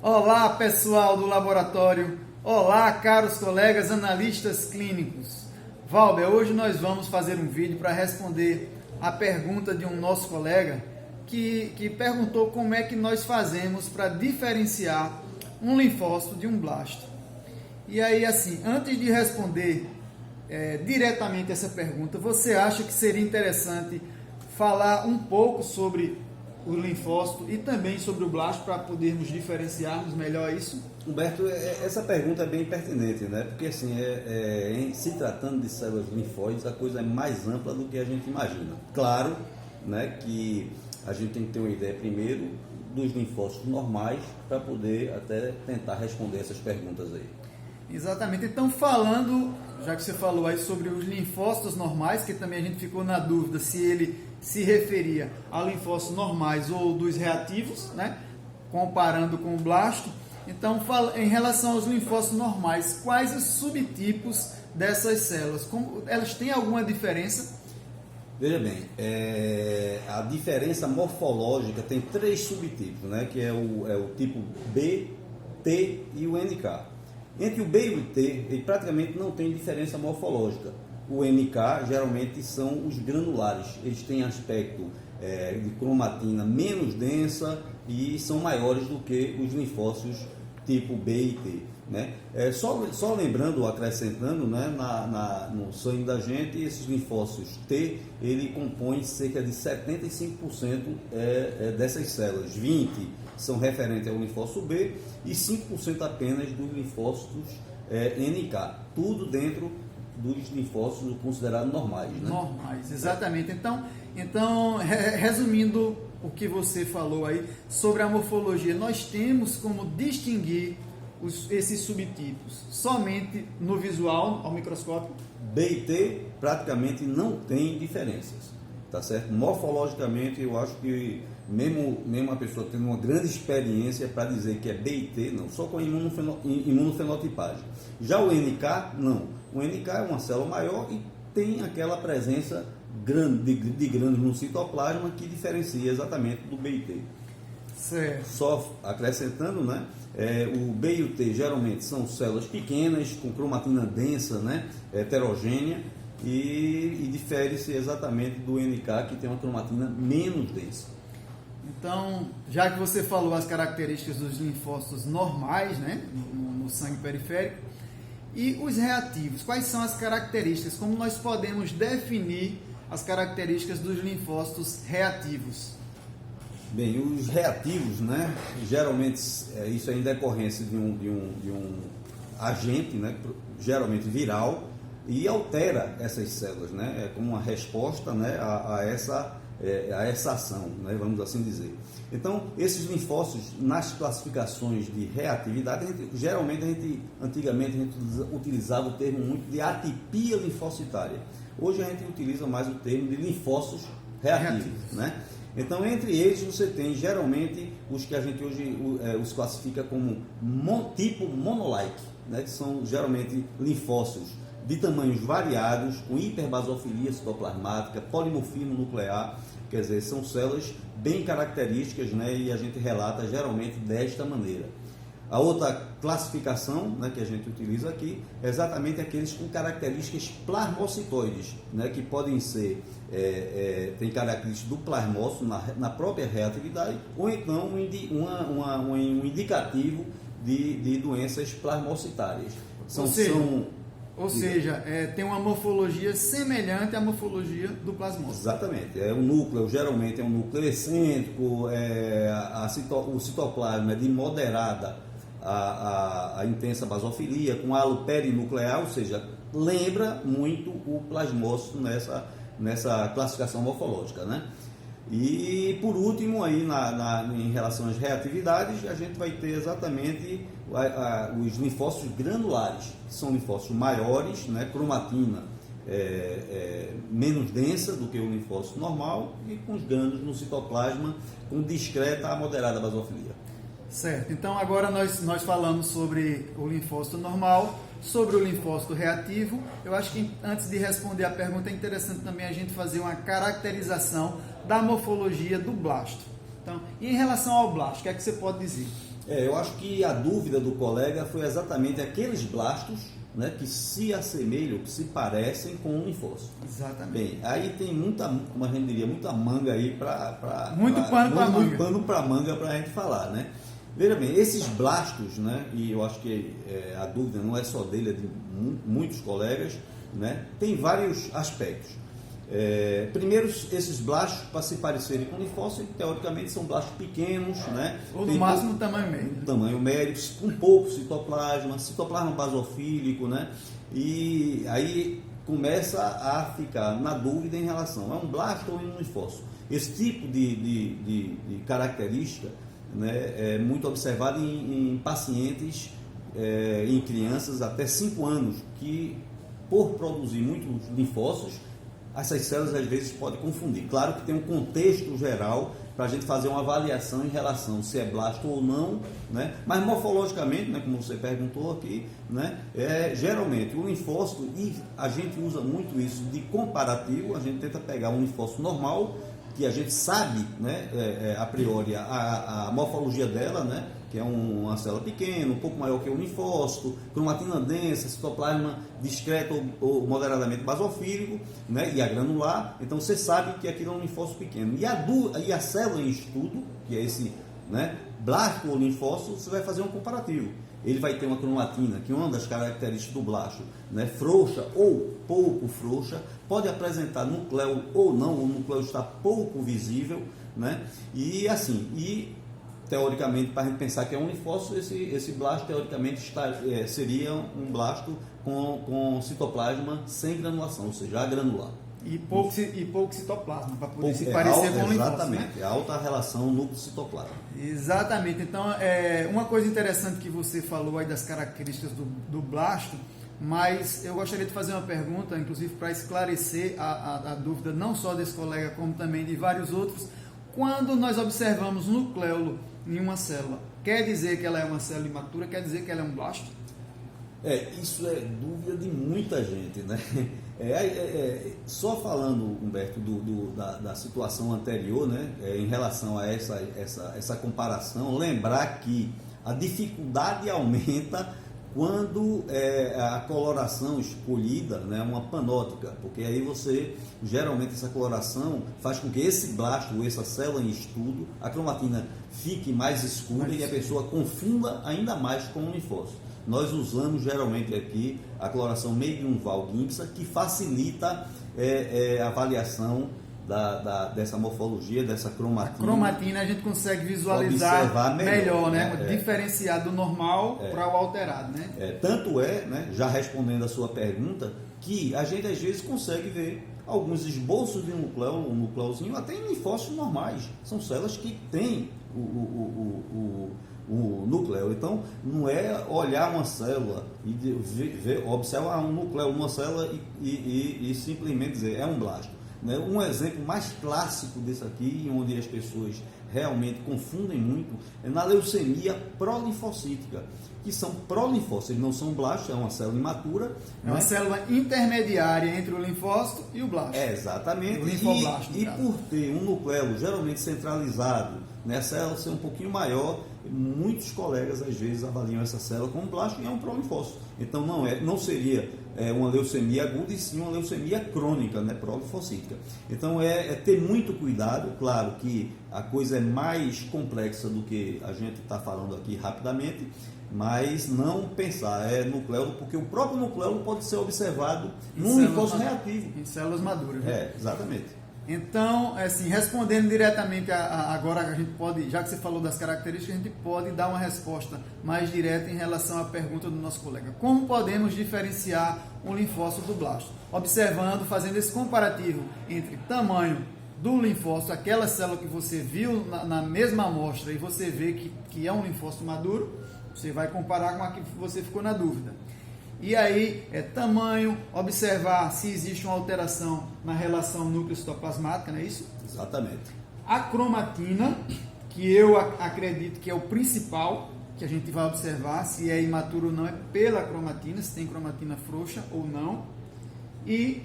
Olá, pessoal do laboratório. Olá, caros colegas analistas clínicos. Valber, hoje nós vamos fazer um vídeo para responder a pergunta de um nosso colega que perguntou como é que nós fazemos para diferenciar um linfócito de um blasto. E aí, assim, antes de responder diretamente essa pergunta, você acha que seria interessante falar um pouco sobre o linfócito e também sobre o blasto para podermos diferenciarmos melhor isso? Humberto, essa pergunta é bem pertinente, né? Porque assim, em se tratando de células linfóides, a coisa é mais ampla do que a gente imagina. Claro, né, que a gente tem que ter uma ideia primeiro dos linfócitos normais para poder até tentar responder essas perguntas aí. Exatamente. Então, falando, já que você falou aí sobre os linfócitos normais, que também a gente ficou na dúvida se ele se referia a linfócitos normais ou dos reativos, né? Comparando com o blasto. Então, em relação aos linfócitos normais, quais os subtipos dessas células? Elas têm alguma diferença? Veja bem, a diferença morfológica tem três subtipos, né? Que é o tipo B, T e o NK. Entre o B e o T, ele praticamente não tem diferença morfológica. O NK geralmente são os granulares, eles têm aspecto de cromatina menos densa e são maiores do que os linfócitos tipo B e T. Né? Só lembrando, acrescentando, né, no sangue da gente, esses linfócitos T, ele compõe cerca de 75% dessas células, 20% são referentes ao linfócito B e 5% apenas dos linfócitos NK, tudo dentro dos linfócitos considerados normais. Né? Normais, exatamente. Então, resumindo o que você falou aí sobre a morfologia, nós temos como distinguir esses subtipos somente no visual, ao microscópio? B e T praticamente não tem diferenças, tá certo? Morfologicamente, eu acho que mesmo uma pessoa tendo uma grande experiência para dizer que é B e T, não, só com a imunofenotipagem. Já o NK, não. O NK é uma célula maior e tem aquela presença grande de grânulos no citoplasma que diferencia exatamente do B e T. Certo. Só acrescentando, né? O B e o T geralmente são células pequenas, com cromatina densa, né? Heterogênea, e difere-se exatamente do NK, que tem uma cromatina menos densa. Então, já que você falou as características dos linfócitos normais, né? No sangue periférico, e os reativos, quais são as características? Como nós podemos definir as características dos linfócitos reativos? Bem, os reativos, né, geralmente isso é em decorrência de um agente, né, geralmente viral, e altera essas células, né, como uma resposta, né, a essa ação, né, vamos assim dizer. Então, esses linfócitos, nas classificações de reatividade, antigamente a gente utilizava o termo muito de atipia linfocitária. Hoje a gente utiliza mais o termo de linfócitos reativos. Né? Então, entre eles, você tem geralmente os que a gente hoje os classifica como tipo monolike, né? Que são geralmente linfócitos de tamanhos variados, com hiperbasofilia citoplasmática, polimorfismo nuclear, quer dizer, são células bem características, né? E a gente relata geralmente desta maneira. A outra classificação, né, que a gente utiliza aqui é exatamente aqueles com características plasmocitoides, né, que podem ser, tem características do plasmócito na própria reatividade, ou então um indicativo de doenças plasmocitárias. Ou seja, tem uma morfologia semelhante à morfologia do plasmócito. Exatamente. O núcleo geralmente é um núcleo excêntrico, o citoplasma é de moderada a intensa basofilia, com halo perinuclear, ou seja, lembra muito o plasmócito nessa classificação morfológica, né? E por último, aí em relação às reatividades, a gente vai ter exatamente os linfócitos granulares, que são linfócitos maiores, né? Cromatina menos densa do que o linfócito normal e com os grânulos no citoplasma com discreta a moderada basofilia. Certo, então agora nós falamos sobre o linfócito normal, sobre o linfócito reativo. Eu acho que antes de responder a pergunta é interessante também a gente fazer uma caracterização da morfologia do blasto. Então, em relação ao blasto, o que é que você pode dizer? Eu acho que a dúvida do colega foi exatamente aqueles blastos, né, que se assemelham, que se parecem com o linfócito. Exatamente. Bem, aí tem muita, como a gente diria, muita manga aí para... Muito pano para manga para a gente falar, né? Veja bem, esses blastos, né, e eu acho que a dúvida não é só dele, é de muitos colegas, né, tem vários aspectos. Primeiro, esses blastos, para se parecerem com linfócito, teoricamente são blastos pequenos, né? Ou no máximo tamanho médio. Tamanho médio, com pouco citoplasma basofílico, né? E aí começa a ficar na dúvida em relação a um blasto ou um linfócito. Esse tipo de característica, né, é muito observado em pacientes, em crianças até 5 anos, que por produzir muitos linfócitos, essas células às vezes podem confundir. Claro que tem um contexto geral para a gente fazer uma avaliação em relação se é blasto ou não, né? Mas morfologicamente, né, como você perguntou aqui, né, geralmente o linfócito, e a gente usa muito isso de comparativo, a gente tenta pegar um linfócito normal, que a gente sabe, né, a priori a morfologia dela, né, que é uma célula pequena, um pouco maior que o linfócito, cromatina densa, citoplasma discreto ou moderadamente basofílico, né, e a granular. Então você sabe que aquilo é um linfócito pequeno. E a célula em estudo, que é esse, né, blasto ou linfócito, você vai fazer um comparativo. Ele vai ter uma cromatina, que é uma das características do blasto, né, frouxa ou pouco frouxa, pode apresentar núcleo ou não, o núcleo está pouco visível, né, e assim, teoricamente, para a gente pensar que é um linfócito, esse blasto, teoricamente, seria um blasto com citoplasma sem granulação, ou seja, agranular. E pouco citoplasma, para poder se parecer com o linfócito. Exatamente, né? Alta relação núcleo-citoplasma. Exatamente. Então, uma coisa interessante que você falou aí das características do blasto, mas eu gostaria de fazer uma pergunta, inclusive para esclarecer a dúvida não só desse colega, como também de vários outros. Quando nós observamos núcleo em uma célula, quer dizer que ela é uma célula imatura, quer dizer que ela é um blasto? Isso é dúvida de muita gente, né? Só falando, Humberto, da situação anterior, né, em relação a essa comparação, lembrar que a dificuldade aumenta quando a coloração escolhida, né, é uma panótica, porque aí geralmente essa coloração faz com que esse blasto, ou essa célula em estudo, a cromatina fique mais escura e a pessoa confunda ainda mais com o linfócito. Nós usamos geralmente aqui a coloração Medium-Val-Giemsa, que facilita a avaliação dessa morfologia, dessa cromatina. A cromatina a gente consegue visualizar melhor, né? Diferenciar do normal para o alterado, né? Tanto né, já respondendo a sua pergunta, que a gente às vezes consegue ver alguns esboços de um núcleozinho, até em linfócitos normais. São células que têm o núcleo. Então, não é olhar uma célula e observar um núcleo, uma célula e simplesmente dizer, é um blasto. Um exemplo mais clássico desse aqui, onde as pessoas realmente confundem muito, é na leucemia prolinfocítica, que são prolinfócitos, não são blastos, é uma célula imatura. É uma célula intermediária entre o linfócito e o blasto. Exatamente. O linfoblasto, e por ter um núcleo geralmente centralizado, a célula ser um pouquinho maior, muitos colegas às vezes avaliam essa célula como blasto e é um prolinfócito. Então não seria uma leucemia aguda e sim uma leucemia crônica, né, prolinfocítica. Então ter muito cuidado. Claro que a coisa é mais complexa do que a gente está falando aqui rapidamente, mas não pensar núcleo, porque o próprio núcleo pode ser observado num linfócito reativo. Em células maduras. Né? Exatamente. Então, assim, respondendo diretamente agora, a gente pode, já que você falou das características, a gente pode dar uma resposta mais direta em relação à pergunta do nosso colega. Como podemos diferenciar um linfócito do blasto? Observando, fazendo esse comparativo entre tamanho do linfócito, aquela célula que você viu na mesma amostra e você vê que é um linfócito maduro, você vai comparar com a que você ficou na dúvida. E aí, tamanho, observar se existe uma alteração na relação núcleo-citoplasmática, não é isso? Exatamente. A cromatina, que eu acredito que é o principal, que a gente vai observar se é imaturo ou não, é pela cromatina, se tem cromatina frouxa ou não. E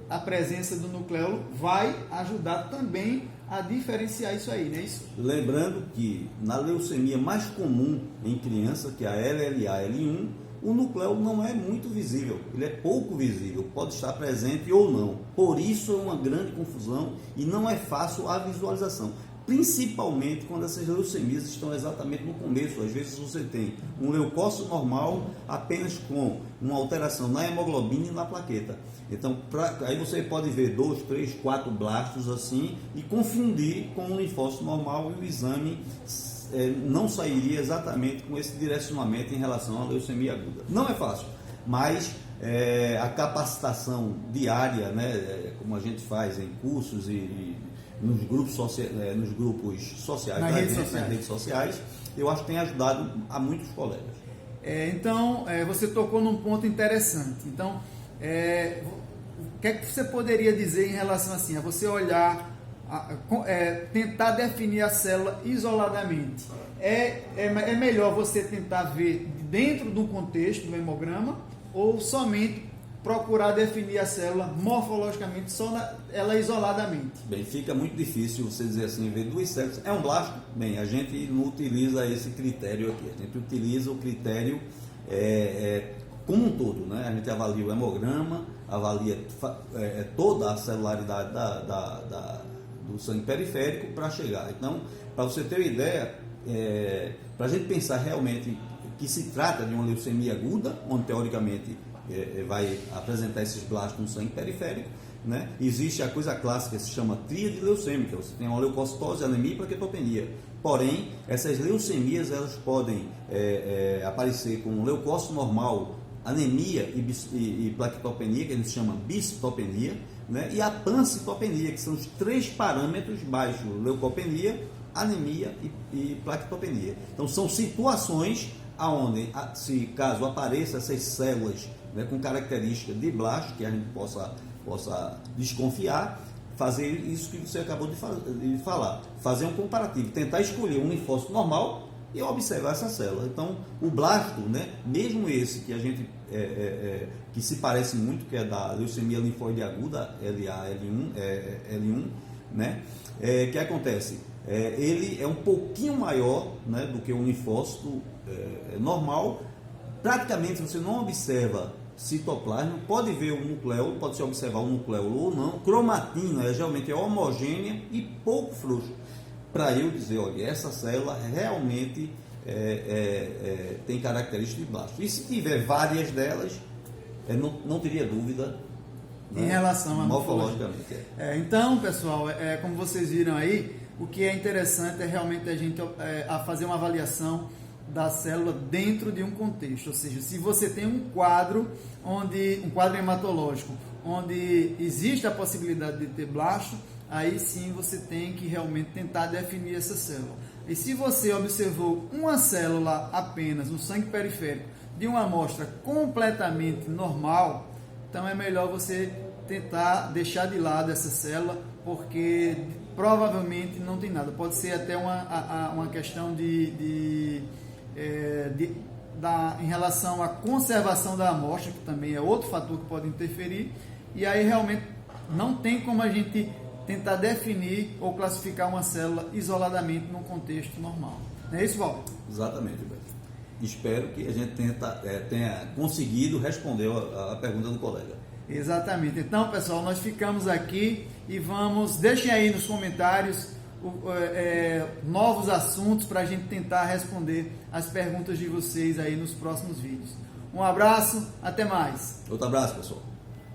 a presença do nucleolo vai ajudar também a diferenciar isso aí, não é isso? Lembrando que na leucemia mais comum em criança, que é a LLA-L1, o núcleo não é muito visível, ele é pouco visível, pode estar presente ou não. Por isso é uma grande confusão e não é fácil a visualização, principalmente quando essas leucemias estão exatamente no começo. Às vezes você tem um leucócito normal apenas com uma alteração na hemoglobina e na plaqueta. Então, aí você pode ver 2, 3, 4 blastos assim e confundir com um linfócito normal, e o exame não sairia exatamente com esse direcionamento em relação à leucemia aguda. Não é fácil, mas a capacitação diária, né, como a gente faz em cursos e nos grupos sociais, nas redes sociais, eu acho que tem ajudado a muitos colegas. Então, você tocou num ponto interessante. Então, o que é que você poderia dizer em relação assim, a você olhar, tentar definir a célula isoladamente? É melhor você tentar ver dentro do contexto do hemograma ou somente procurar definir a célula morfologicamente, ela isoladamente? Bem, fica muito difícil você dizer assim, ver duas células. É um blasto? Bem, a gente não utiliza esse critério aqui, a gente utiliza o critério como um todo, né? A gente avalia o hemograma, avalia toda a celularidade do sangue periférico para chegar. Então, para você ter uma ideia, para a gente pensar realmente que se trata de uma leucemia aguda, onde teoricamente vai apresentar esses blastos no sangue periférico, né? Existe a coisa clássica que se chama tríade leucêmica. Você tem uma leucocitose, anemia e plaquetopenia. Porém, essas leucemias elas podem aparecer com leucócito normal, anemia e plaquetopenia, que a gente chama bicitopenia, né? E a pancitopenia, que são os 3 parâmetros baixos: leucopenia, anemia e plaquetopenia. Então, são situações aonde, se caso apareçam essas células, né, com característica de blasto, que a gente possa desconfiar, fazer isso que você acabou de falar, fazer um comparativo, tentar escolher um linfócito normal e observar essa célula. Então, o blasto, né, mesmo esse que a gente que se parece muito, que é da leucemia linfóide aguda, LA-L1, né, que acontece? Ele é um pouquinho maior, né, do que um linfócito normal. Praticamente você não observa citoplasma, pode ver o núcleo, pode se observar o núcleo ou não. Cromatina geralmente é homogênea e pouco frouxa, para eu dizer, olha, essa célula realmente tem características de blasto. E se tiver várias delas, não teria dúvida, né, em relação a morfologicamente. Então, pessoal, como vocês viram aí, o que é interessante é realmente a gente fazer uma avaliação da célula dentro de um contexto, ou seja, se você tem um quadro hematológico onde existe a possibilidade de ter blasto, aí sim você tem que realmente tentar definir essa célula. E se você observou uma célula apenas no sangue periférico de uma amostra completamente normal, então é melhor você tentar deixar de lado essa célula, porque provavelmente não tem nada. Pode ser até uma questão em relação à conservação da amostra, que também é outro fator que pode interferir, e aí realmente não tem como a gente tentar definir ou classificar uma célula isoladamente num contexto normal. Não é isso, Walter? Exatamente, Beto. Espero que a gente tenha conseguido responder a pergunta do colega. Exatamente. Então, pessoal, nós ficamos aqui e deixem aí nos comentários novos assuntos para a gente tentar responder as perguntas de vocês aí nos próximos vídeos. Um abraço, até mais. Outro abraço, pessoal.